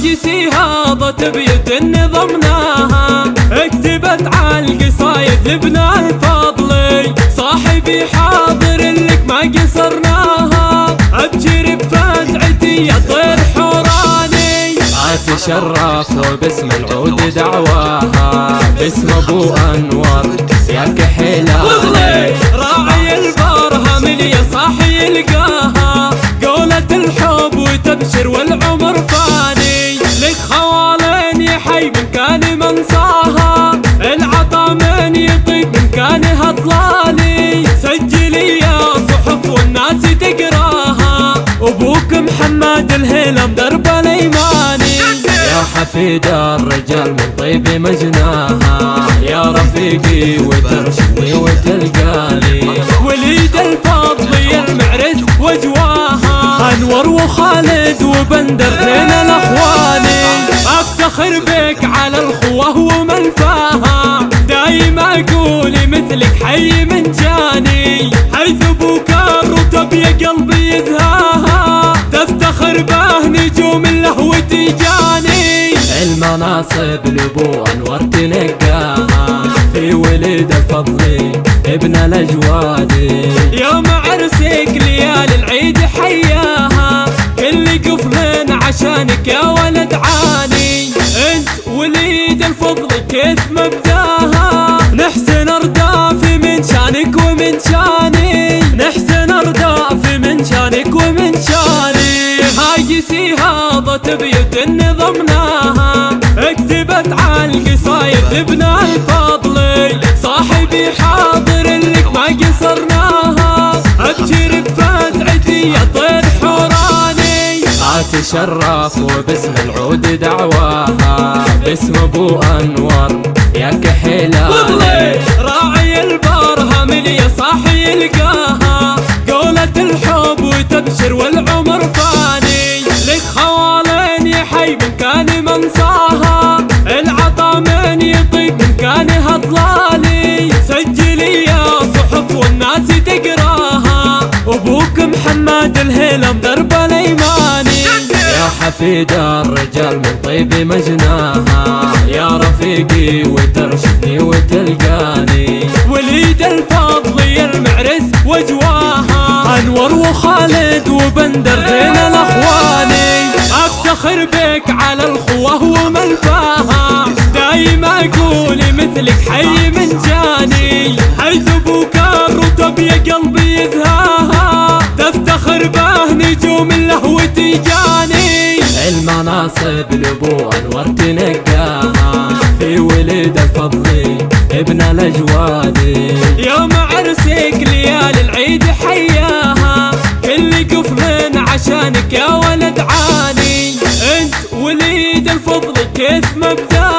هاجسي هاضت بيت نظمناها، اكتبت عالقصايد لبنا الفضلي، صاحبي حاضر لك ما قصرناها، ابشر بفتعتي يا طير حوراني. اتشرف وباسم العود دعواها، باسم ابو انور يا كحيلاني، راعي البرهم اللي يا صاحي يلقاها، قولة الحب وتبشر والعمر فاني، لك خوالين يا حي من كان منصاها، العطا من يطيب من كان هطلالي، سجلي يا صحف والناس تقراها، ابوك محمد الهيلم درب الايماني، يا حفيد الرجال من طيب مجناها، يا رفيقي وترشدني وتلقاني، وليد الفضل يا المعرس وجواها، انور وخالد وبندر زين الاخواني، افتخر بك على الخوه وملفاها، دايما اقولي مثلك حي من جاني، حيث ابوك الرتب يا قلبي يزهاها، تفتخر به نجوم اللهو تجاني، المناصب لابو انور تنقاها، في ولد الفضل ابن الاجوادي، يوم عرسك ليالي العيد حياها، كل قفل عشانك يا ولد عاني، انت وليد الفضل كيف مبداها، نحسن ارداف من شانك ومن شاني، نحسن ارداف من شانك ومن شاني، هاجسي هاضت بيوت نظمناها، اكتبت عالقصايد لبنا الفضلي، صاحبي حاضر لك ما قصرناها، ابشر بفتعتي يا طير حوراني، اتشرف وباسم العود دعواها، باسم ابو انور يا كحيلاني، راعي البرهم اللي يا صاحي يلقاها، قولة الحب وتبشر والعمر فاني، لك خوالين يا حي من كان منصاها، العطا من يطيب من كان هطلالي، سجلي يا صحف والناس تقراها، ابوك محمد الهيلم درب الايماني، يا حفيد الرجال من طيب مجناها، يا رفيقي وترشدني وتلقاني، وليد الفضل يا المعرس وجواها، انور وخالد وبندر زين الاخواني، افتخر بك على الخوه وملفاها، دايما اقولي مثلك حي من جاني، حيث ابوك الرتب يا قلبي يزهاها، تفتخر به نجوم اللهو تجاني، المناصب لابو انور تنقاها، في ولد الفضل ابن الاجوادي، يوم عرسك ليالي العيد حياها، كل قفل عشانك يا ولد عاني، انت وليد الفضل كيف مبدأ